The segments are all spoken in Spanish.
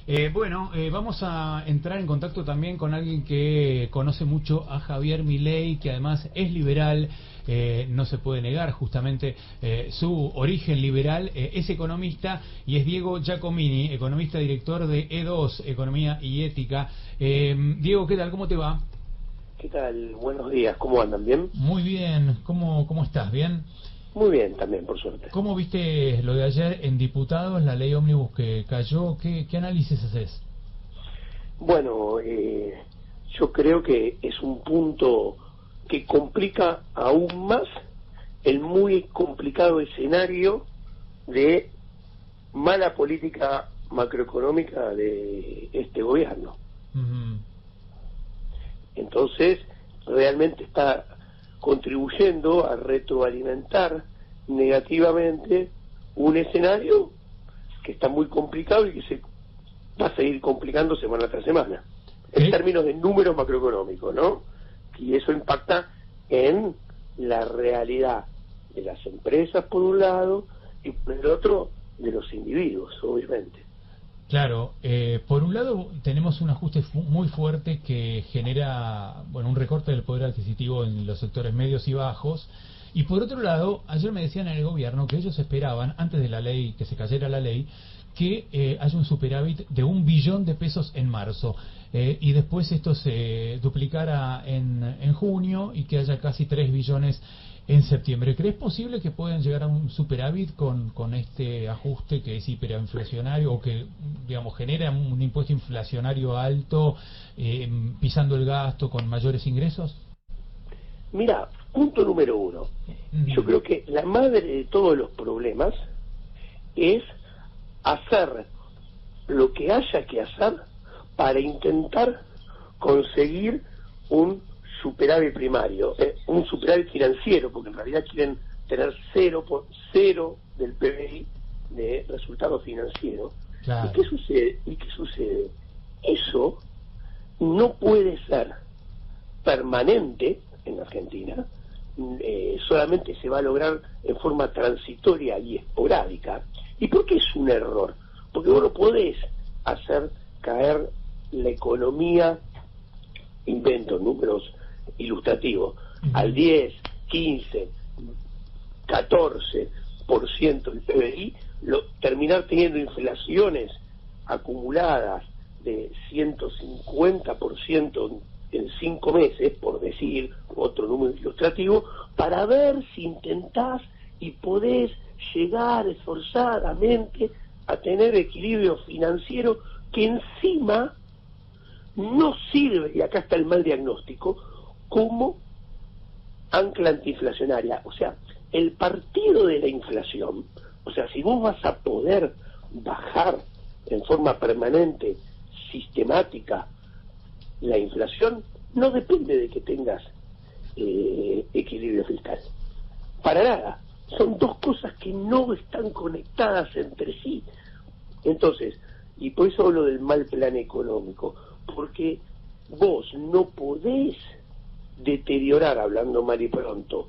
Vamos a entrar en contacto también con alguien que conoce mucho a Javier Milei, que además es liberal, no se puede negar justamente su origen liberal, es economista y es Diego Giacomini, economista director de E2, Economía y Ética. Diego, ¿qué tal? ¿Cómo te va? ¿Qué tal? Buenos días, ¿cómo andan? ¿Bien? Muy bien, ¿cómo estás? ¿Bien? Muy bien, también, por suerte. ¿Cómo viste lo de ayer en diputados, la ley ómnibus que cayó? ¿Qué análisis haces? Bueno, yo creo que es un punto que complica aún más el muy complicado escenario de mala política macroeconómica de este gobierno. Entonces, realmente está contribuyendo a retroalimentar negativamente un escenario que está muy complicado y que se va a seguir complicando semana tras semana, en términos de números macroeconómicos, ¿no? Y eso impacta en la realidad de las empresas por un lado y por el otro de los individuos, obviamente. Claro, por un lado tenemos un ajuste muy fuerte que genera, un recorte del poder adquisitivo en los sectores medios y bajos, y por otro lado, ayer me decían en el gobierno que ellos esperaban, antes de la ley, que se cayera la ley, que haya un superávit de 1 billón de pesos en marzo, y después esto se duplicara en junio y que haya casi 3 billones en septiembre. ¿Crees posible que puedan llegar a un superávit con este ajuste que es hiperinflacionario o que, digamos, genera un impuesto inflacionario alto, pisando el gasto con mayores ingresos? Mira, punto número uno. Yo creo que la madre de todos los problemas es hacer lo que haya que hacer para intentar conseguir un superávit primario, un superávit financiero, porque en realidad quieren tener cero del PBI de resultado financiero. Claro. ¿Y qué sucede? Eso no puede ser permanente en Argentina, solamente se va a lograr en forma transitoria y esporádica. ¿Y por qué es un error? Porque vos no podés hacer caer la economía, invento números ilustrativos, al 10, 15, 14% del PBI, terminar teniendo inflaciones acumuladas de 150% en 5 meses, por decir otro número ilustrativo, para ver si intentás y podés llegar esforzadamente a tener equilibrio financiero, que encima no sirve, y acá está el mal diagnóstico, como ancla antiinflacionaria. O sea, el partido de la inflación, o sea, si vos vas a poder bajar en forma permanente, sistemática, la inflación, no depende de que tengas equilibrio fiscal. Para nada. Son dos cosas que no están conectadas entre sí. Entonces, y por eso hablo del mal plan económico, porque vos no podés deteriorar, hablando mal y pronto,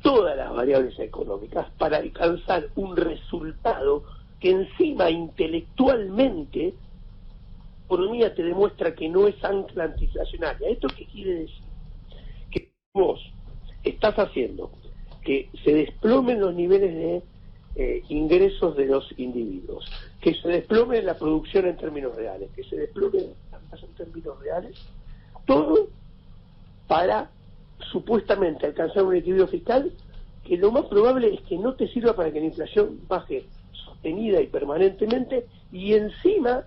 todas las variables económicas para alcanzar un resultado que encima intelectualmente economía te demuestra que no es ancla antiinflacionaria. ¿Esto qué quiere decir? Que vos estás haciendo que se desplomen los niveles de ingresos de los individuos, que se desplome la producción en términos reales, que se desplome la tasa en términos reales, todo para supuestamente alcanzar un equilibrio fiscal que lo más probable es que no te sirva para que la inflación baje sostenida y permanentemente, y encima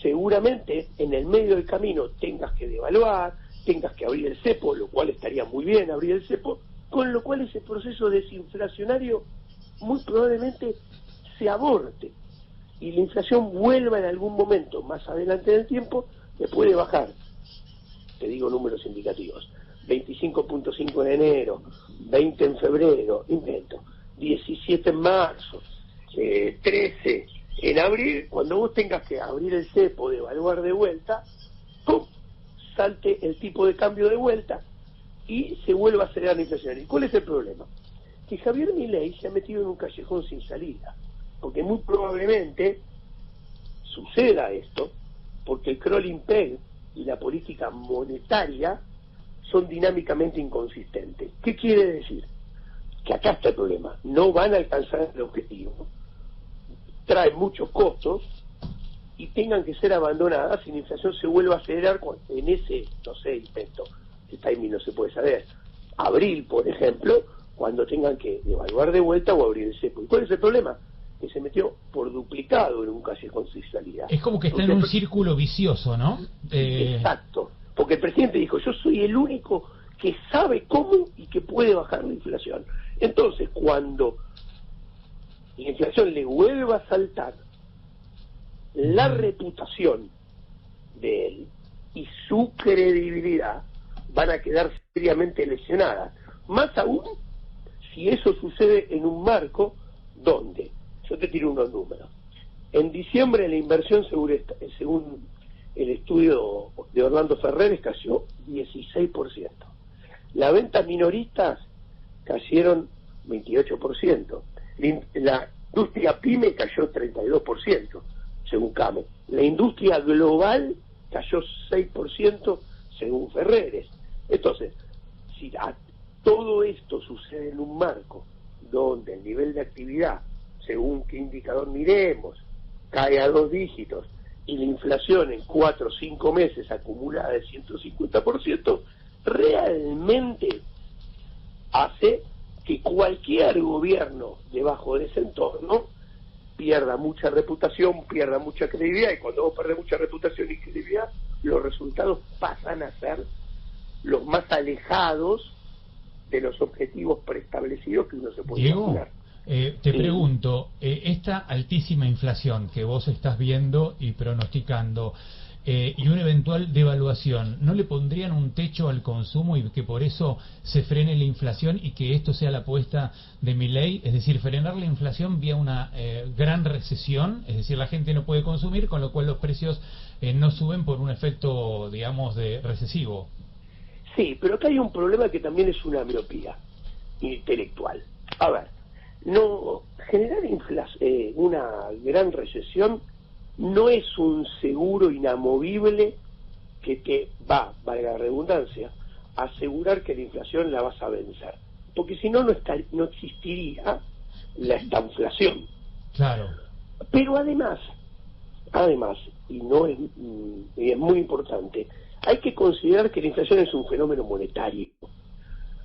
seguramente en el medio del camino tengas que devaluar, tengas que abrir el cepo, lo cual estaría muy bien abrir el cepo, con lo cual ese proceso desinflacionario muy probablemente se aborte y la inflación vuelva en algún momento más adelante del tiempo, que puede bajar, te digo números indicativos, 25.5 en enero, 20 en febrero, invento, 17 en marzo, 13 en abril. Cuando vos tengas que abrir el cepo, devaluar de vuelta, ¡pum!, salte el tipo de cambio de vuelta y se vuelva a acelerar la inflación. ¿Y cuál es el problema? Que Javier Milei se ha metido en un callejón sin salida, porque muy probablemente suceda esto porque el crawling peg y la política monetaria son dinámicamente inconsistentes. ¿Qué quiere decir? Que acá está el problema, no van a alcanzar el objetivo, traen muchos costos y tengan que ser abandonadas si la inflación se vuelve a acelerar en ese, no sé, intento, el timing no se puede saber, abril, por ejemplo, cuando tengan que devaluar de vuelta o abrir el cepo. ¿Y cuál es el problema? Que se metió por duplicado en un callejón sin salida. Es como que está en un círculo vicioso, ¿no? Exacto, porque el presidente dijo, yo soy el único que sabe cómo y que puede bajar la inflación. Entonces, cuando la inflación le vuelva a saltar, la reputación de él y su credibilidad van a quedar seriamente lesionadas. Más aún si eso sucede en un marco donde, yo te tiro unos números, en diciembre la inversión según el estudio de Orlando Ferreres cayó 16%, las ventas minoristas cayeron 28%, la industria pyme cayó 32%, según CAME, la industria global cayó 6% según Ferreres. Entonces, si todo esto sucede en un marco donde el nivel de actividad, según qué indicador miremos, cae a 2 dígitos y la inflación en 4 o 5 meses acumulada de 150%, realmente hace que cualquier gobierno debajo de ese entorno pierda mucha reputación, pierda mucha credibilidad, y cuando vos perdés mucha reputación y credibilidad, los resultados pasan a ser los más alejados de los objetivos preestablecidos que uno se puede imaginar. Te pregunto, esta altísima inflación que vos estás viendo y pronosticando, y una eventual devaluación, ¿no le pondrían un techo al consumo y que por eso se frene la inflación y que esto sea la apuesta de Milei? Es decir, frenar la inflación vía una gran recesión, es decir, la gente no puede consumir, con lo cual los precios no suben por un efecto, digamos, de recesivo. Sí, pero acá hay un problema que también es una miopía intelectual. A ver, no generar una gran recesión no es un seguro inamovible que te va, valga la redundancia, a asegurar que la inflación la vas a vencer. Porque si no, no existiría la estanflación. Claro. Pero además, y no es, y es muy importante, hay que considerar que la inflación es un fenómeno monetario.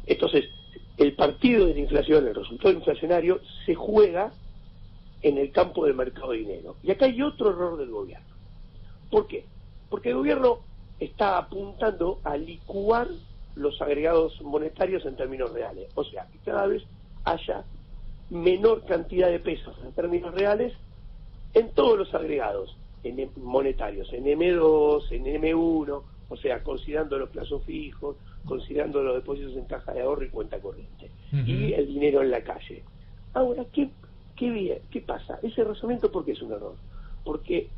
Entonces, el partido de la inflación, el resultado inflacionario, se juega en el campo del mercado de dinero. Y acá hay otro error del gobierno. ¿Por qué? Porque el gobierno está apuntando a licuar los agregados monetarios en términos reales. O sea, que cada vez haya menor cantidad de pesos en términos reales en todos los agregados monetarios, en M2, en M1, o sea, considerando los plazos fijos, considerando los depósitos en caja de ahorro y cuenta corriente, y el dinero en la calle. Ahora, ¿qué pasa? Ese razonamiento, ¿por qué es un error? Porque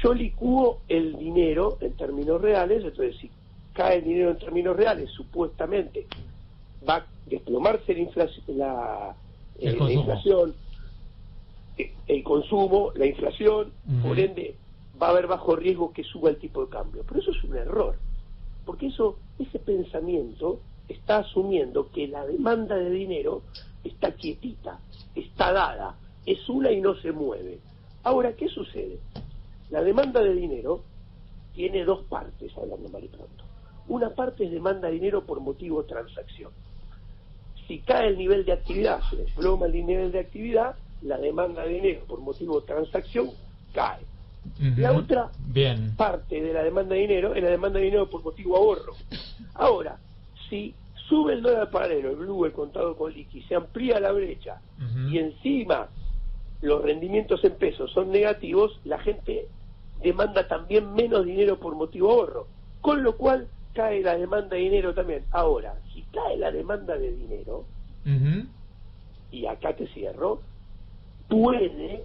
yo licúo el dinero en términos reales, entonces si cae el dinero en términos reales, supuestamente va a desplomarse la inflación, el consumo, la inflación, por ende va a haber bajo riesgo que suba el tipo de cambio. Pero eso es un error, porque ese pensamiento está asumiendo que la demanda de dinero está quietita, está dada, es una y no se mueve. Ahora, ¿qué sucede? La demanda de dinero tiene dos partes, hablando mal y pronto. Una parte es demanda de dinero por motivo de transacción. Si cae el nivel de actividad, se desploma el nivel de actividad, la demanda de dinero por motivo de transacción cae. La otra parte de la demanda de dinero es la demanda de dinero por motivo de ahorro. Ahora, si sube el dólar paralelo, el blue, el contado con liqui, se amplía la brecha y encima los rendimientos en pesos son negativos, la gente demanda también menos dinero por motivo de ahorro, con lo cual cae la demanda de dinero también. Ahora, si cae la demanda de dinero, y acá te cierro, puede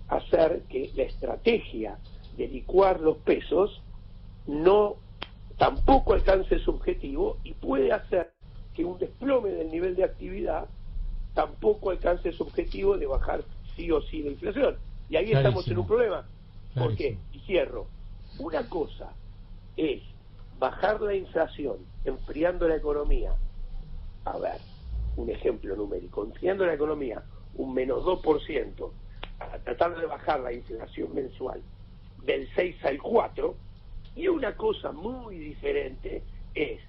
hacer que la estrategia de licuar los pesos tampoco alcance su objetivo, y puede hacer que un desplome del nivel de actividad tampoco alcance su objetivo de bajar sí o sí la inflación. Y ahí estamos en un problema. Claro Porque, y cierro, una cosa es bajar la inflación, enfriando la economía. A ver, un ejemplo numérico, enfriando la economía un menos 2%, a tratar de bajar la inflación mensual del 6 al 4, y una cosa muy diferente es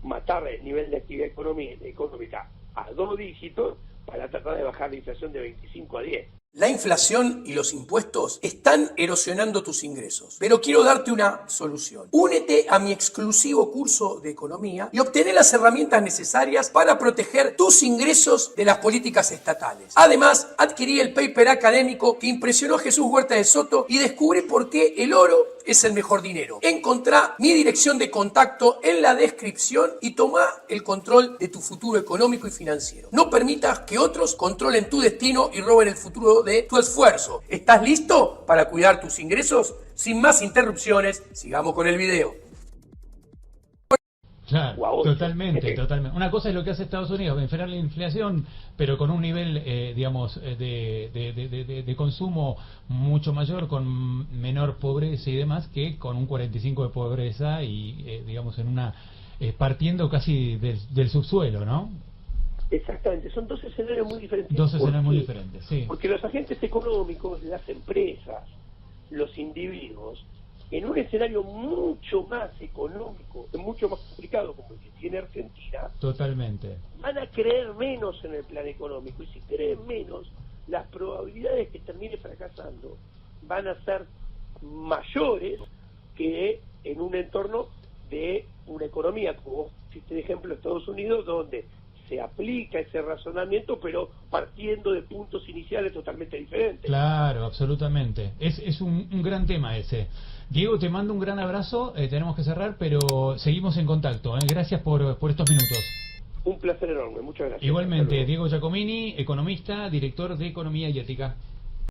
matar el nivel de actividad económica a 2 dígitos para tratar de bajar la inflación de 25 a 10. La inflación y los impuestos están erosionando tus ingresos, pero quiero darte una solución. Únete a mi exclusivo curso de economía y obtener las herramientas necesarias para proteger tus ingresos de las políticas estatales. Además, adquirí el paper académico que impresionó a Jesús Huerta de Soto y descubrí por qué el oro es el mejor dinero. Encontrá mi dirección de contacto en la descripción y toma el control de tu futuro económico y financiero. No permitas que otros controlen tu destino y roben el futuro de tu esfuerzo. ¿Estás listo para cuidar tus ingresos? Sin más interrupciones, sigamos con el video. Claro, Wow. totalmente. Una cosa es lo que hace Estados Unidos, enfriar la inflación, pero con un nivel, digamos, de consumo mucho mayor, con menor pobreza y demás, que con un 45 de pobreza y, digamos, en una partiendo casi del subsuelo, ¿no? Exactamente, son dos escenarios muy diferentes. Dos escenarios muy qué? diferentes, sí. Porque los agentes económicos, las empresas, los individuos, en un escenario mucho más económico, mucho más complicado como el que tiene Argentina, Totalmente. van a creer menos en el plan económico. Y si creen menos, las probabilidades que termine fracasando van a ser mayores que en un entorno de una economía, como vos hiciste de ejemplo, Estados Unidos, donde se aplica ese razonamiento, pero partiendo de puntos iniciales totalmente diferentes. Claro, absolutamente. Es un gran tema ese. Diego, te mando un gran abrazo. Tenemos que cerrar, pero seguimos en contacto. Gracias por estos minutos. Un placer enorme, muchas gracias. Igualmente, Diego Giacomini, economista, director de Economía y Ética.